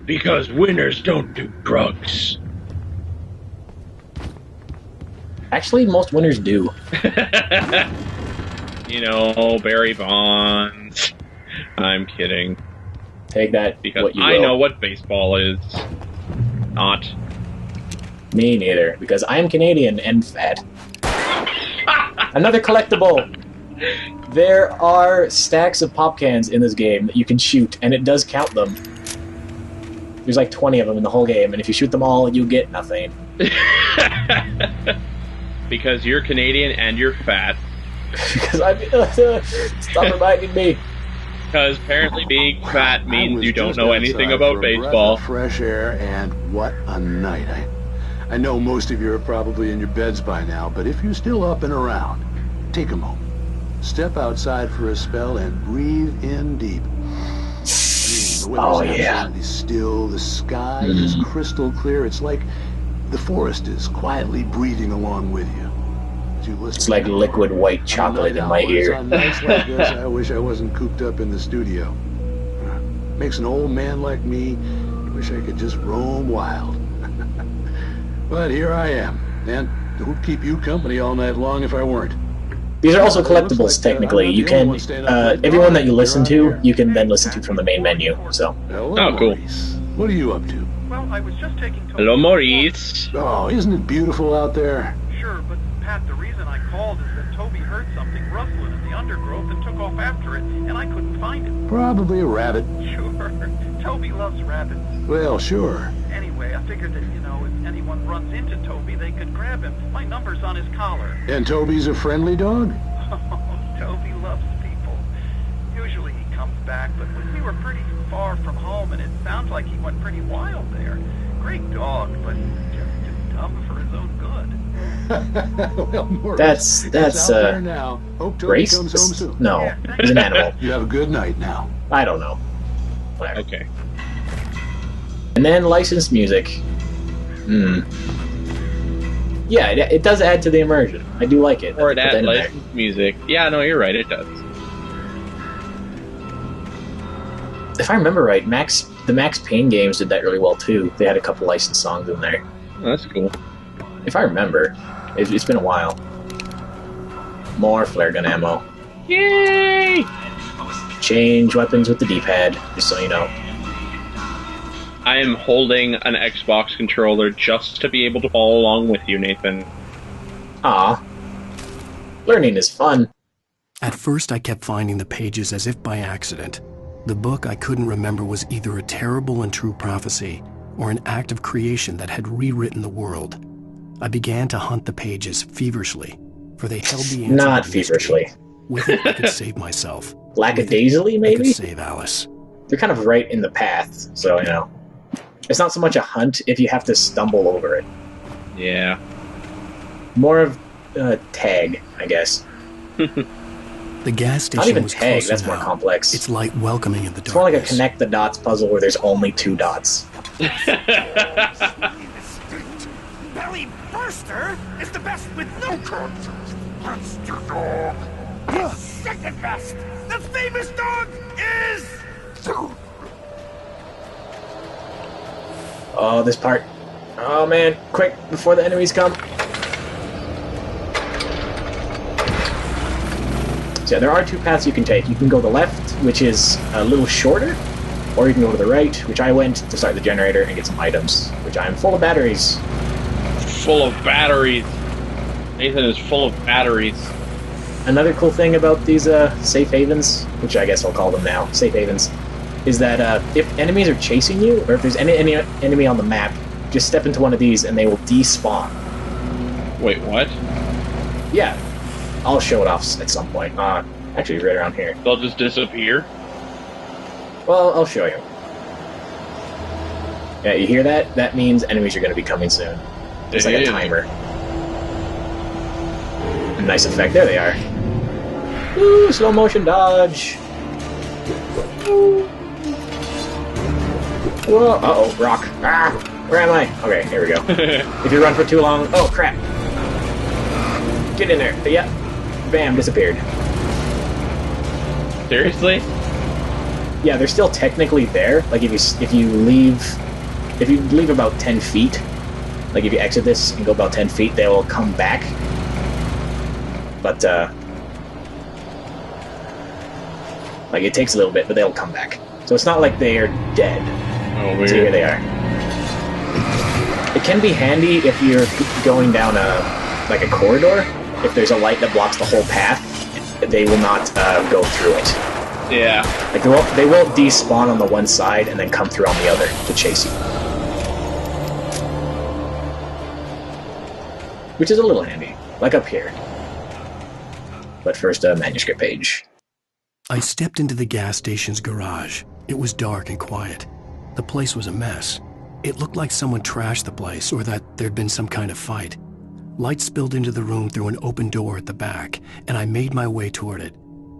Because winners don't do drugs. Actually, most winners do. You know, Barry Bonds. I'm kidding. Take that. Because what you I will. know what baseball is. Not. Me neither, because I am Canadian and fat. Another collectible! There are stacks of pop cans in this game that you can shoot, and it does count them. There's like 20 of them in the whole game, and if you shoot them all, you get nothing. Because you're Canadian and you're fat. Because I'm... Stop reminding me. Because apparently being fat means you don't know anything about baseball. Fresh air, and what a night. I know most of you are probably in your beds by now, but if you're still up and around, take a moment. Step outside for a spell and breathe in deep. The weather's absolutely still. The sky is crystal clear. It's like the forest is quietly breathing along with you. It's like liquid white chocolate in my ear. On nights like this, I wish I wasn't cooped up in the studio. Makes an old man like me wish I could just roam wild. But here I am, and it would keep you company all night long if I weren't. These are also collectibles, technically. You can, everyone that you listen to, you can then listen to from the main menu, so. Hello, cool. Maurice. What are you up to? Well, I was just taking Toby. Hello, Maurice. Oh, isn't it beautiful out there? Sure, but Pat, the reason I called is that Toby heard something rustling in the undergrowth and took off after it, and I couldn't find it. Probably a rabbit. Sure. Toby loves rabbits. Well, sure. Anyway, I figured that, you know, if anyone runs into Toby, they could grab him. My number's on his collar. And Toby's a friendly dog? Oh, Toby loves people. Usually he comes back, but we were pretty far from home, and it sounds like he went pretty wild there. Great dog, but just too dumb for his own good. Well, Maurice, that's out there now. Hope Toby comes home racist? soon. No, Yeah, he's an animal. You have a good night now. I don't know. Whatever. Okay. And then licensed music. Yeah, it does add to the immersion. I do like it. Or Put that that in there. licensed music. Yeah, no, you're right, it does. If I remember right, the Max Payne games did that really well too. They had a couple licensed songs in there. Oh, that's cool. If I remember. It's been a while. More flare gun ammo. Yay! Change weapons with the D-pad, just so you know. I am holding an Xbox controller just to be able to follow along with you, Nathan. Ah, learning is fun. At first, I kept finding the pages as if by accident. The book I couldn't remember was either a terrible and true prophecy or an act of creation that had rewritten the world. I began to hunt the pages feverishly, for they held the answer. Not to the mystery. feverishly. With it, I could save myself. Lackadaisically, I maybe? could save Alice. They're kind of right in the path, so, you know. It's not so much a hunt if you have to stumble over it. Yeah. More of a tag, I guess. The gas station Not even was tag, closer that's more now. complex. Its light welcoming in the It's more like a darkness. connect the dots puzzle where there's only 2 dots. Belly Burster is the best with no conscience. Monster dog. He's second best. The famous dog is... Oh, this part. Oh man, quick, before the enemies come. So yeah, there are 2 paths you can take. You can go the left, which is a little shorter, or you can go to the right, which I went to start the generator and get some items, which I am full of batteries. Full of batteries. Nathan is full of batteries. Another cool thing about these safe havens, which I guess I'll call them now, safe havens, is that if enemies are chasing you, or if there's any enemy on the map, just step into one of these and they will despawn. Wait, what? Yeah, I'll show it off at some point. Actually, right around here. They'll just disappear? Well, I'll show you. Yeah, you hear that? That means enemies are going to be coming soon. It's like a timer. A nice effect. There they are. Woo! Slow motion dodge. Woo. Whoa! Uh-oh, rock. Ah! Where am I? Okay, here we go. If you run for too long... Oh, crap! Get in there. Yep. Bam, disappeared. Seriously? Yeah, they're still technically there. Like if you leave about 10 feet, like if you exit this and go about 10 feet, they will come back. But like it takes a little bit, but they'll come back. So it's not like they are dead. Oh, weird. So here they are. It can be handy if you're going down like a corridor. If there's a light that blocks the whole path, they will not go through it. Yeah. Like they won't despawn on the one side and then come through on the other to chase you. Which is a little handy, like up here. But first, a manuscript page. I stepped into the gas station's garage. It was dark and quiet. The place was a mess. It looked like someone trashed the place or that there'd been some kind of fight. Light spilled into the room through an open door at the back, and I made my way toward it.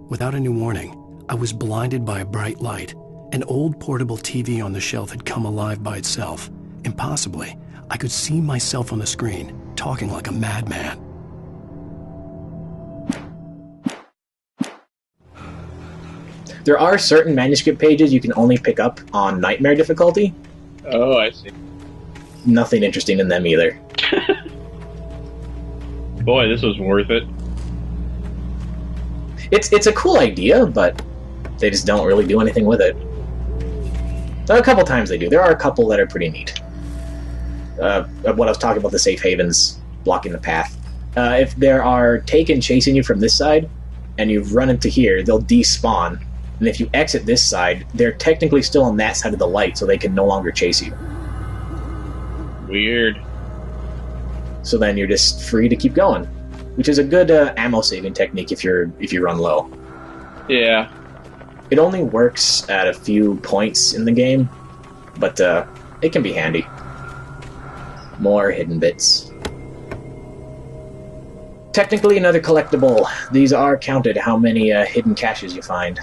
Without any warning, I was blinded by a bright light. An old portable TV on the shelf had come alive by itself. Impossibly, I could see myself on the screen, talking like a madman. There are certain manuscript pages you can only pick up on Nightmare difficulty. Oh, I see. Nothing interesting in them either. Boy, this was worth it. It's a cool idea, but they just don't really do anything with it. A couple times they do. There are a couple that are pretty neat. What I was talking about, the safe havens blocking the path. If there are Taken chasing you from this side, and you've run into here, they'll despawn. And if you exit this side, they're technically still on that side of the light, so they can no longer chase you. Weird. So then you're just free to keep going, which is a good ammo saving technique if you run low. Yeah. It only works at a few points in the game, but it can be handy. More hidden bits. Technically another collectible. These are counted how many hidden caches you find.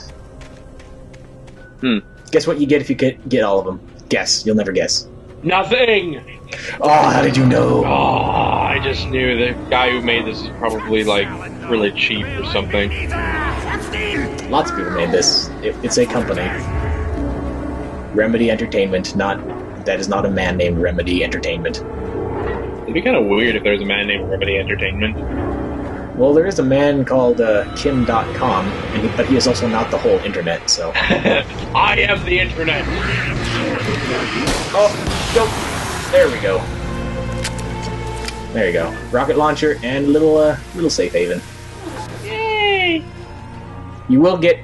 Guess what you get if you get all of them? Guess. You'll never guess. Nothing! Oh, how did you know? Oh, I just knew the guy who made this is probably, like, really cheap or something. Lots of people made this. It's a company. Remedy Entertainment, that is not a man named Remedy Entertainment. It'd be kind of weird if there was a man named Remedy Entertainment. Well, there is a man called Kim.com, but he is also not the whole internet, so... I am the internet! Oh, go! There we go. There you go. Rocket launcher and little safe haven. Yay! You will get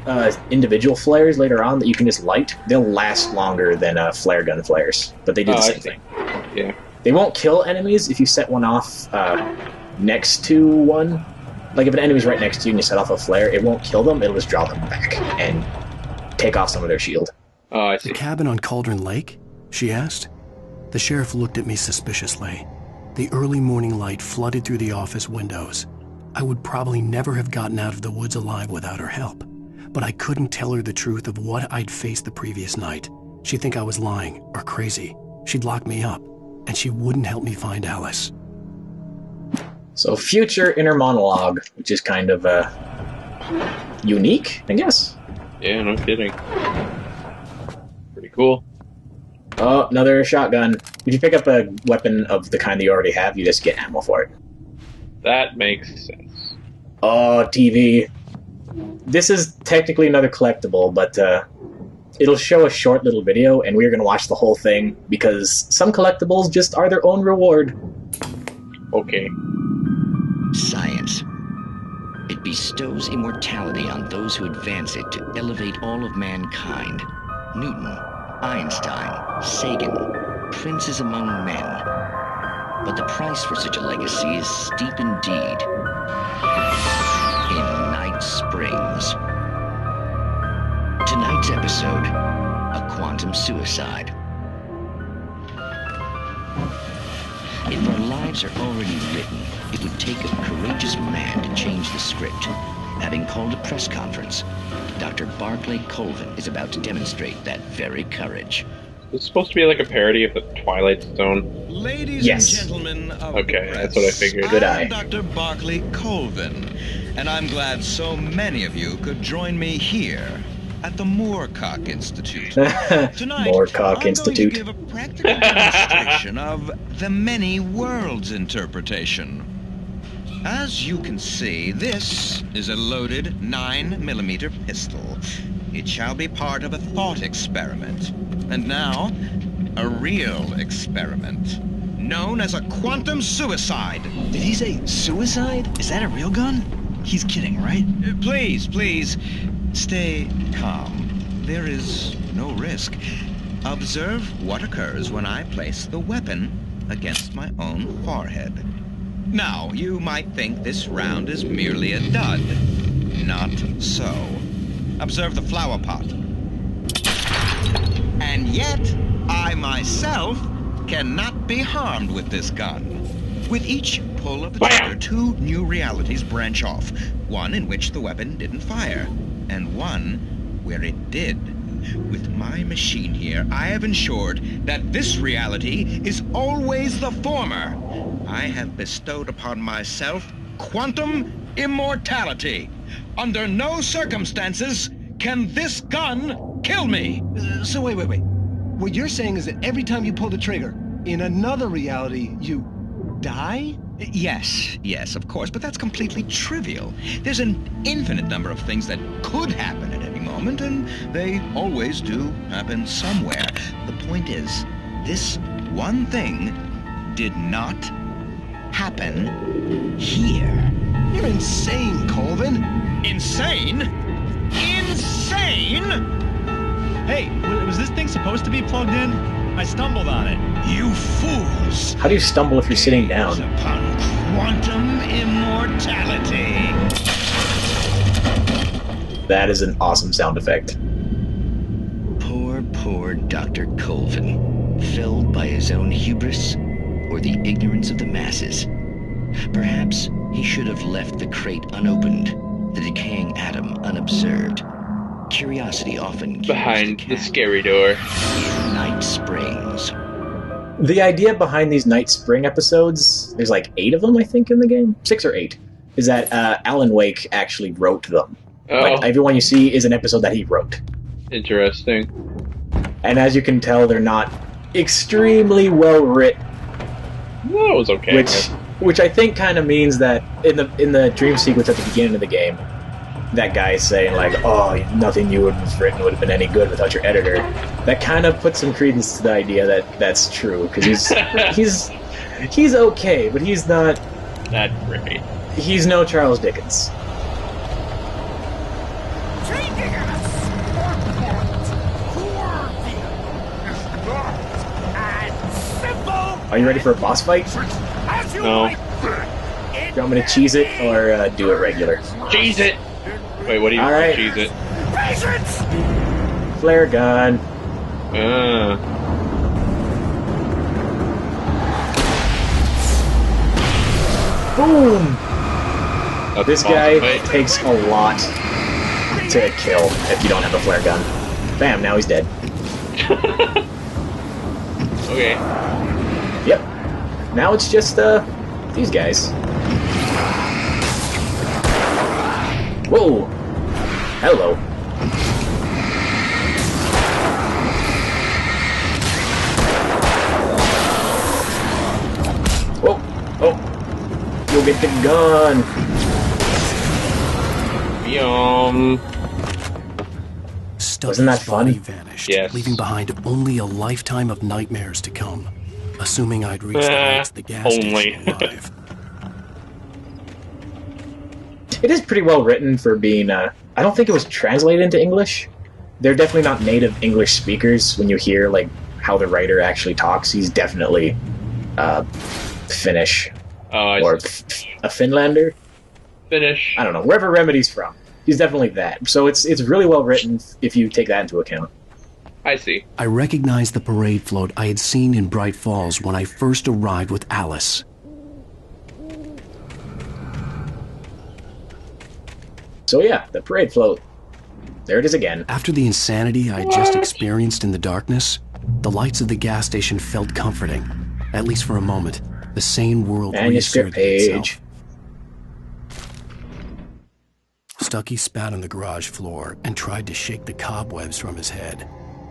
individual flares later on that you can just light. They'll last longer than flare gun flares, but they do the same thing. Yeah. They won't kill enemies if you set one off next to one. Like if an enemy's right next to you and you set off a flare, it won't kill them, it'll just draw them back and take off some of their shield. Oh, I see. The cabin on Cauldron Lake? She asked. The sheriff looked at me suspiciously. The early morning light flooded through the office windows. I would probably never have gotten out of the woods alive without her help, but I couldn't tell her the truth of what I'd faced the previous night. She'd think I was lying or crazy. She'd lock me up, and she wouldn't help me find Alice. So future inner monologue, which is kind of unique, I guess. Yeah, no kidding. Pretty cool. Oh, another shotgun. If you pick up a weapon of the kind that you already have, you just get ammo for it. That makes sense. Oh, TV. This is technically another collectible, but it'll show a short little video, and we're going to watch the whole thing, because some collectibles just are their own reward. Okay. Science. It bestows immortality on those who advance it to elevate all of mankind. Newton, Einstein, Sagan, princes among men. But the price for such a legacy is steep indeed. In Night Springs. Tonight's episode, a quantum suicide. If our lives are already written, it would take a courageous man to change the script. Having called a press conference, Dr. Barclay Colvin is about to demonstrate that very courage. It's supposed to be like a parody of the Twilight Zone. Ladies and gentlemen of the Okay, press, that's what I figured. Good eye. I'm Dr. Barclay Colvin, and I'm glad so many of you could join me here at the Moorcock Institute. Tonight, Moorcock I'm Institute. going to give a practical demonstration of the many worlds interpretation. As you can see, this is a loaded 9mm pistol. It shall be part of a thought experiment. And now, a real experiment, known as a quantum suicide. Did he say suicide? Is that a real gun? He's kidding, right? Please, please, stay calm. There is no risk. Observe what occurs when I place the weapon against my own forehead. Now, you might think this round is merely a dud. Not so. Observe the flower pot. And yet, I myself cannot be harmed with this gun. With each pull of the trigger, 2 new realities branch off. One in which the weapon didn't fire, and one where it did. With my machine here, I have ensured that this reality is always the former. I have bestowed upon myself quantum immortality. Under no circumstances can this gun kill me. So wait. What you're saying is that every time you pull the trigger, in another reality, you die? Yes, of course, but that's completely trivial. There's an infinite number of things that could happen at any moment, and they always do happen somewhere. The point is, this one thing did not happen here. You're insane, Colvin. Insane? Insane? Hey, was this thing supposed to be plugged in? I stumbled on it. You fools! How do you stumble if you're sitting down? Upon quantum immortality. That is an awesome sound effect. Poor Dr. Colvin, felled by his own hubris or the ignorance of the masses. Perhaps he should have left the crate unopened, the decaying atom unobserved. Curiosity often kills Behind the scary door. In Night Springs. The idea behind these Night Spring episodes, there's like 8 of them, I think, in the game. 6 or 8. Is that Alan Wake actually wrote them. Oh. Like, everyone you see is an episode that he wrote. Interesting. And as you can tell, they're not extremely well written. Well, it was okay. Which I think kind of means that in the dream sequence at the beginning of the game, that guy is saying like, "Oh, nothing you would have written would have been any good without your editor." That kind of puts some credence to the idea that that's true, because he's okay, but he's not that great. He's no Charles Dickens. Are you ready for a boss fight? No. You want me to cheese it or do it regular? Cheese it! Wait, what do you All right. cheese it? Flare gun. Boom! That's This a boss guy fight. takes a lot to kill if you don't have a flare gun. Bam, now he's dead. Okay. Yep. Now it's just, these guys. Whoa! Hello. Whoa! Oh! You'll get the gun! Yum. Wasn't that fun? Body vanished, Yes. leaving behind only a lifetime of nightmares to come. Assuming I'd reached the gas only. station alive. It is pretty well written for being, I don't think it was translated into English. They're definitely not native English speakers. When you hear, like, how the writer actually talks, he's definitely, Finnish. Or a Finlander? Finnish. I don't know, wherever Remedy's from. He's definitely that. So it's really well written if you take that into account. I see. I recognized the parade float I had seen in Bright Falls when I first arrived with Alice. So yeah, the parade float. There it is again. After the insanity I had just experienced in the darkness, the lights of the gas station felt comforting. At least for a moment. The sane world Manuscript reasserted page. itself. Stucky spat on the garage floor and tried to shake the cobwebs from his head.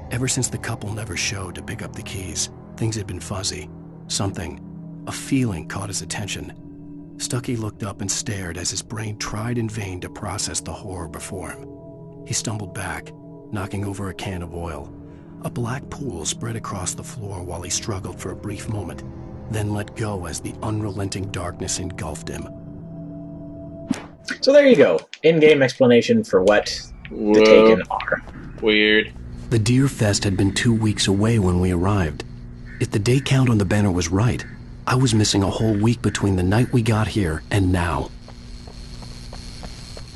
Ever since the couple never showed to pick up the keys, things had been fuzzy. A feeling caught his attention. Stucky looked up and stared as his brain tried in vain to process the horror before him. He stumbled back, knocking over a can of oil. A black pool spread across the floor while he struggled for a brief moment, then let go as the unrelenting darkness engulfed him. So there you go. In-game explanation for what the Taken are. Weird. The Deer Fest had been 2 weeks away when we arrived. If the day count on the banner was right, I was missing a whole week between the night we got here and now.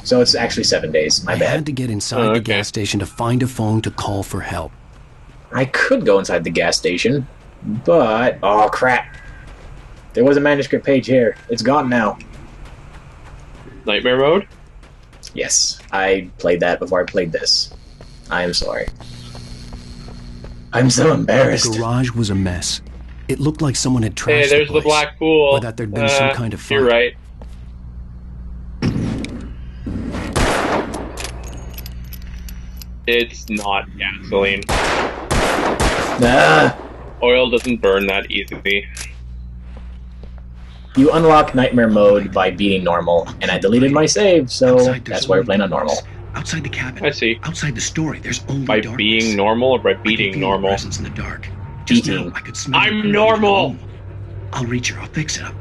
So it's actually 7 days. My bad. I had to get inside the gas station to find a phone to call for help. I could go inside the gas station, but... Oh, crap. There was a manuscript page here. It's gone now. Nightmare mode? Yes. I played that before I played this. I am sorry. I'm so embarrassed. The garage was a mess. It looked like someone had trashed Hey, there's the place, the black pool. or that there'd been some kind of fight. You're right. It's not gasoline. Ah. Oil doesn't burn that easily. You unlock Nightmare mode by beating normal, and I deleted my save, so that's why we're playing on normal. Outside the cabin. I see. Outside the story, there's only By darkness. being normal or by beating normal? Presence in the dark. Just Beating. now, I could smell I'm her normal! I'll reach her. I'll fix it up.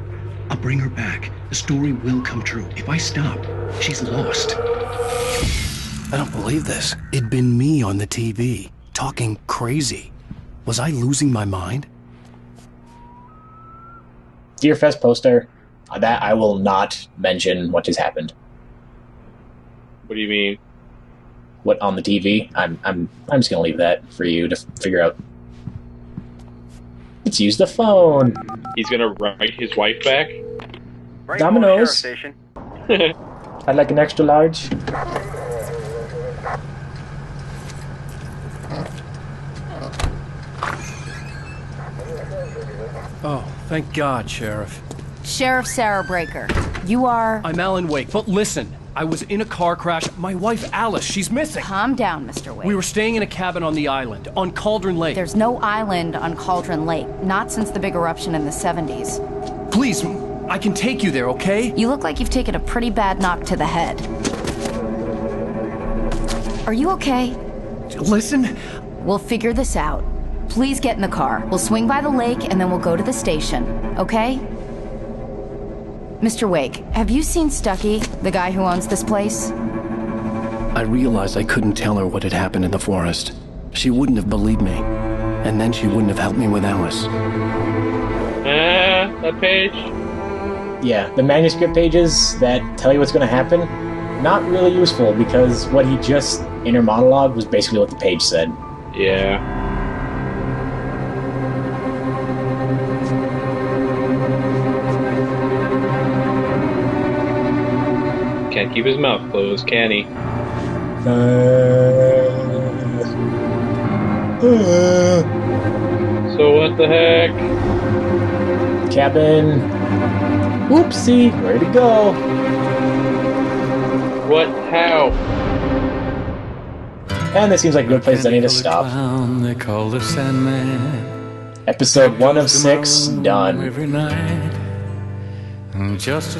I'll bring her back. The story will come true. If I stop, she's lost. I don't believe this. It'd been me on the TV, talking crazy. Was I losing my mind? Deerfest poster. That I will not mention what just happened. What do you mean? What on the TV? I'm just gonna leave that for you to figure out. Let's use the phone. He's gonna write his wife back? Domino's. I'd like an extra large. Oh, thank God, Sheriff. Sheriff Sarah Breaker. You are... I'm Alan Wake, but listen. I was in a car crash. My wife, Alice, she's missing. Calm down, Mr. Wake. We were staying in a cabin on the island, on Cauldron Lake. There's no island on Cauldron Lake. Not since the big eruption in the 70s. Please, I can take you there, okay? You look like you've taken a pretty bad knock to the head. Are you okay? Listen. We'll figure this out. Please get in the car. We'll swing by the lake and then we'll go to the station, okay? Mr. Wake, have you seen Stucky, the guy who owns this place? I realized I couldn't tell her what had happened in the forest. She wouldn't have believed me. And then she wouldn't have helped me with Alice. That page? Yeah, the manuscript pages that tell you what's going to happen, not really useful because what he just inner monologue was basically what the page said. Yeah. Can't keep his mouth closed, can he? So what the heck? Cabin. Whoopsie, where'd it go? What? How? And this seems like a good place I need to stop. They call the Sandman. Episode 1 of 6, done. Every night. Just